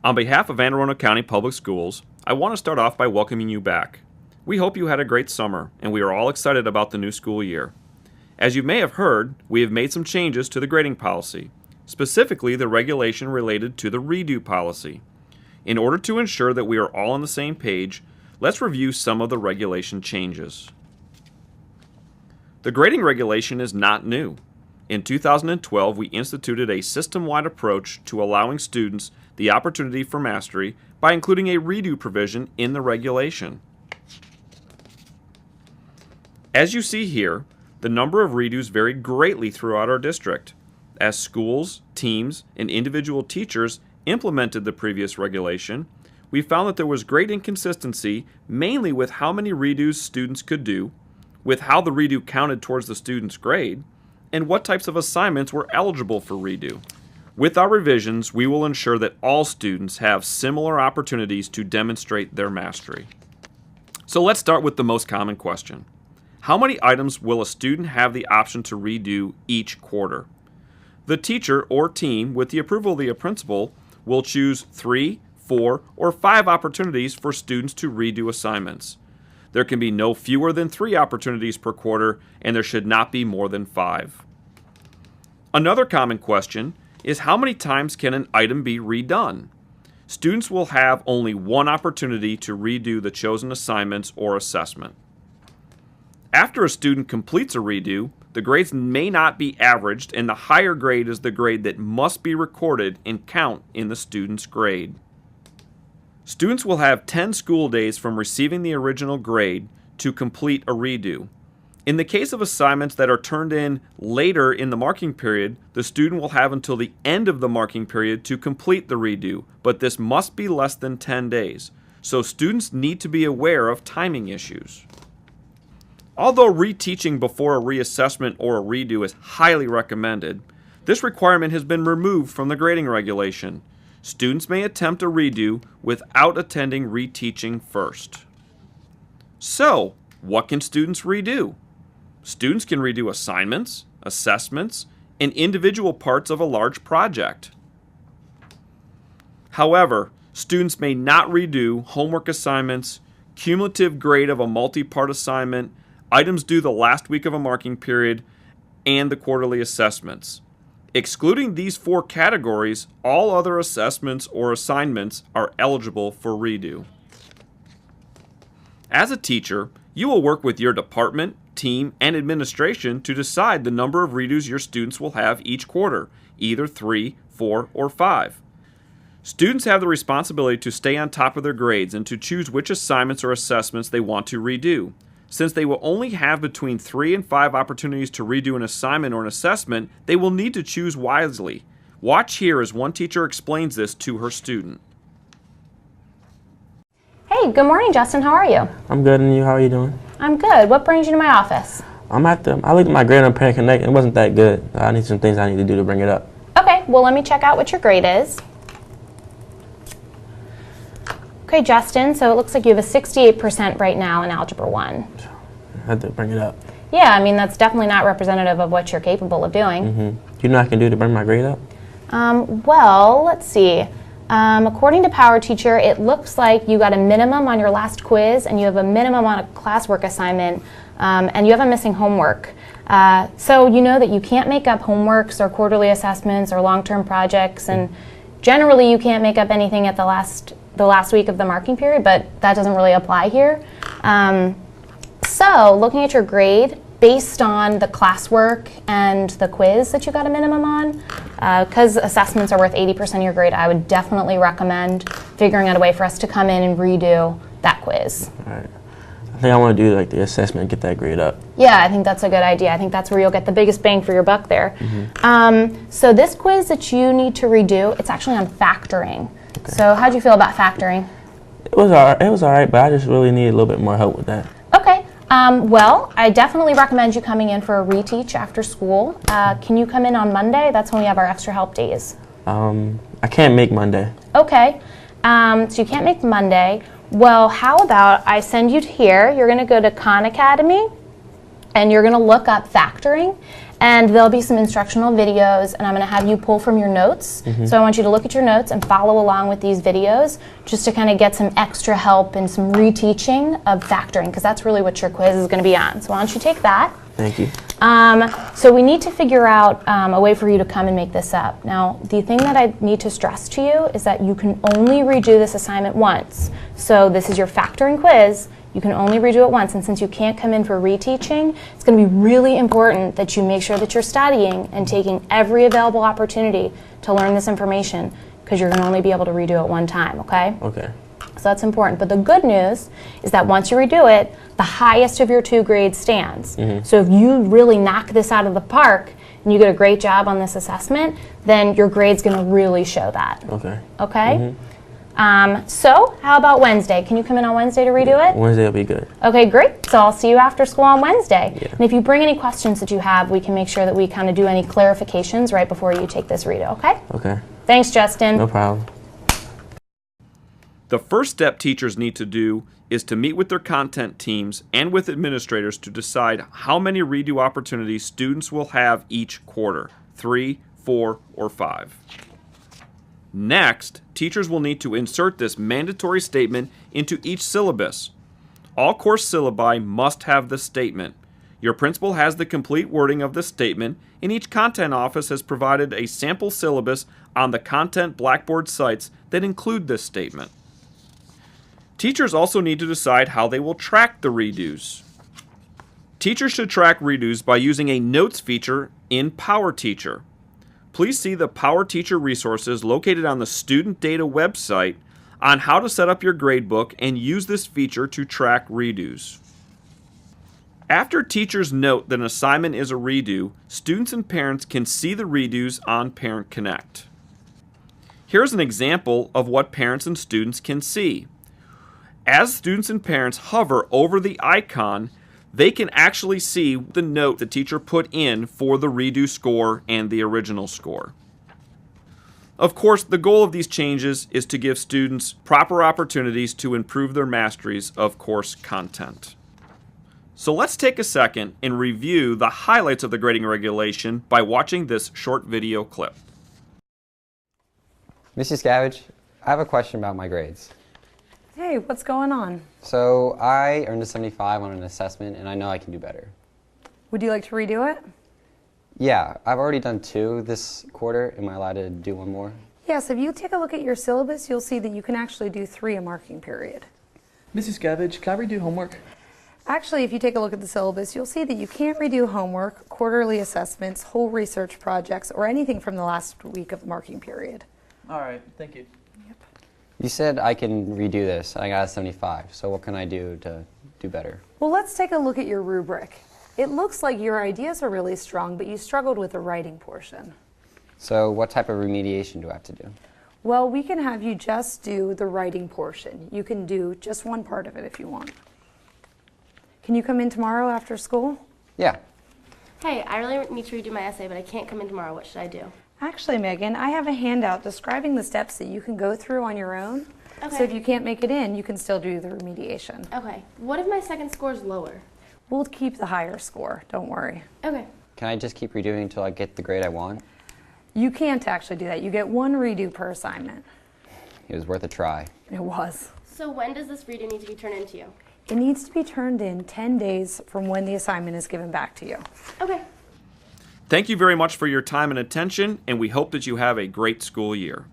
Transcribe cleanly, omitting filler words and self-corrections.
On behalf of Anne Arundel County Public Schools, I want to start off by welcoming you back. We hope you had a great summer, and we are all excited about the new school year. As you may have heard, we have made some changes to the grading policy, specifically the regulation related to the redo policy. In order to ensure that we are all on the same page, let's review some of the regulation changes. The grading regulation is not new. In 2012, we instituted a system-wide approach to allowing students the opportunity for mastery by including a redo provision in the regulation. As you see here, the number of redos vary greatly throughout our district. As schools, teams, and individual teachers implemented the previous regulation, we found that there was great inconsistency, mainly with how many redos students could do, with how the redo counted towards the student's grade, and what types of assignments were eligible for redo. With our revisions, we will ensure that all students have similar opportunities to demonstrate their mastery. So let's start with the most common question. How many items will a student have the option to redo each quarter? The teacher or team, with the approval of the principal, will choose 3, 4, or 5 opportunities for students to redo assignments. There can be no fewer than 3 opportunities per quarter, and there should not be more than 5. Another common question is how many times can an item be redone? Students will have only one opportunity to redo the chosen assignments or assessment. After a student completes a redo, the grades may not be averaged, and the higher grade is the grade that must be recorded and count in the student's grade. Students will have 10 school days from receiving the original grade to complete a redo. In the case of assignments that are turned in later in the marking period, the student will have until the end of the marking period to complete the redo, but this must be less than 10 days. So students need to be aware of timing issues. Although reteaching before a reassessment or a redo is highly recommended, this requirement has been removed from the grading regulation. Students may attempt a redo without attending reteaching first. So, what can students redo? Students can redo assignments, assessments, and individual parts of a large project. However, students may not redo homework assignments, cumulative grade of a multi-part assignment, items due the last week of a marking period, and the quarterly assessments. Excluding these 4 categories, all other assessments or assignments are eligible for redo. As a teacher, you will work with your department, team, and administration to decide the number of redos your students will have each quarter, either 3, 4, or 5. Students have the responsibility to stay on top of their grades and to choose which assignments or assessments they want to redo. Since they will only have between 3 and 5 opportunities to redo an assignment or an assessment, they will need to choose wisely. Watch here as one teacher explains this to her student. Hey, good morning, Justin. How are you? I'm good, and you? How are you doing? I'm good. What brings you to my office? I looked at my grade on Parent Connect, and it wasn't that good. I need some things I need to do to bring it up. Okay, well, let me check out what your grade is. Okay, Justin, so it looks like you have a 68% right now in Algebra 1. I had to bring it up. Yeah, I mean, that's definitely not representative of what you're capable of doing. Do you know what I can do to bring my grade up? Well, let's see. According to Power Teacher, it looks like you got a minimum on your last quiz, and you have a minimum on a classwork assignment, and you have a missing homework. So you know that you can't make up homeworks or quarterly assessments or long-term projects, and generally you can't make up anything at the last week of the marking period, but that doesn't really apply here. So looking at your grade, based on the classwork and the quiz that you got a minimum on, because assessments are worth 80% of your grade, I would definitely recommend figuring out a way for us to come in and redo that quiz. All right. I think I want to do like the assessment and get that grade up. Yeah, I think that's a good idea. I think that's where you'll get the biggest bang for your buck there. So this quiz that you need to redo, it's actually on factoring. Okay. So how'd you feel about factoring? It was all right, but I just really need a little bit more help with that. Okay. Well, I definitely recommend you coming in for a reteach after school. Can you come in on Monday? That's when we have our extra help days. I can't make Monday. Okay. So you can't make Monday. Well, how about I send you here. You're going to go to Khan Academy, and you're going to look up factoring. And there'll be some instructional videos, and I'm going to have you pull from your notes. So I want you to look at your notes and follow along with these videos just to kind of get some extra help and some reteaching of factoring, because that's really what your quiz is going to be on. So why don't you take that? Thank you. So we need to figure out a way for you to come and make this up. Now, the thing that I need to stress to you is that you can only redo this assignment once. So this is your factoring quiz. You can only redo it once, and since you can't come in for reteaching, it's going to be really important that you make sure that you're studying and taking every available opportunity to learn this information, because you're going to only be able to redo it one time, okay? Okay. So that's important. But the good news is that once you redo it, the highest of your 2 grades stands. So if you really knock this out of the park and you get a great job on this assessment, then your grade's going to really show that. Okay. Okay? So how about Wednesday? Can you come in on Wednesday to redo it? Wednesday will be good. Okay, great. So I'll see you after school on Wednesday. Yeah. And if you bring any questions that you have, we can make sure that we kind of do any clarifications right before you take this redo, okay? Okay. Thanks, Justin. No problem. The first step teachers need to do is to meet with their content teams and with administrators to decide how many redo opportunities students will have each quarter, 3, 4, or 5. Next, teachers will need to insert this mandatory statement into each syllabus. All course syllabi must have this statement. Your principal has the complete wording of the statement, and each content office has provided a sample syllabus on the content Blackboard sites that include this statement. Teachers also need to decide how they will track the redos. Teachers should track redos by using a notes feature in PowerTeacher. Please see the PowerTeacher resources located on the Student Data website on how to set up your gradebook and use this feature to track redos. After teachers note that an assignment is a redo, students and parents can see the redos on Parent Connect. Here's an example of what parents and students can see. As students and parents hover over the icon, they can actually see the note the teacher put in for the redo score and the original score. Of course, the goal of these changes is to give students proper opportunities to improve their masteries of course content. So let's take a second and review the highlights of the grading regulation by watching this short video clip. Mrs. Scavage, I have a question about my grades. Hey, what's going on? So I earned a 75 on an assessment, and I know I can do better. Would you like to redo it? Yeah, I've already done 2 this quarter. Am I allowed to do 1 more? Yes, if you take a look at your syllabus, you'll see that you can actually do 3 a marking period. Mrs. Scavage, can I redo homework? Actually, if you take a look at the syllabus, you'll see that you can't redo homework, quarterly assessments, whole research projects, or anything from the last week of the marking period. All right, thank you. You said I can redo this. I got a 75, so what can I do to do better? Well, let's take a look at your rubric. It looks like your ideas are really strong, but you struggled with the writing portion. So what type of remediation do I have to do? Well, we can have you just do the writing portion. You can do just one part of it if you want. Can you come in tomorrow after school? Yeah. Hey, I really need to redo my essay, but I can't come in tomorrow. What should I do? Actually, Megan, I have a handout describing the steps that you can go through on your own. Okay. So if you can't make it in, you can still do the remediation. Okay. What if my second score is lower? We'll keep the higher score, don't worry. Okay. Can I just keep redoing until I get the grade I want? You can't actually do that. You get 1 redo per assignment. It was worth a try. It was. So when does this redo need to be turned into you? It needs to be turned in 10 days from when the assignment is given back to you. Okay. Thank you very much for your time and attention, and we hope that you have a great school year.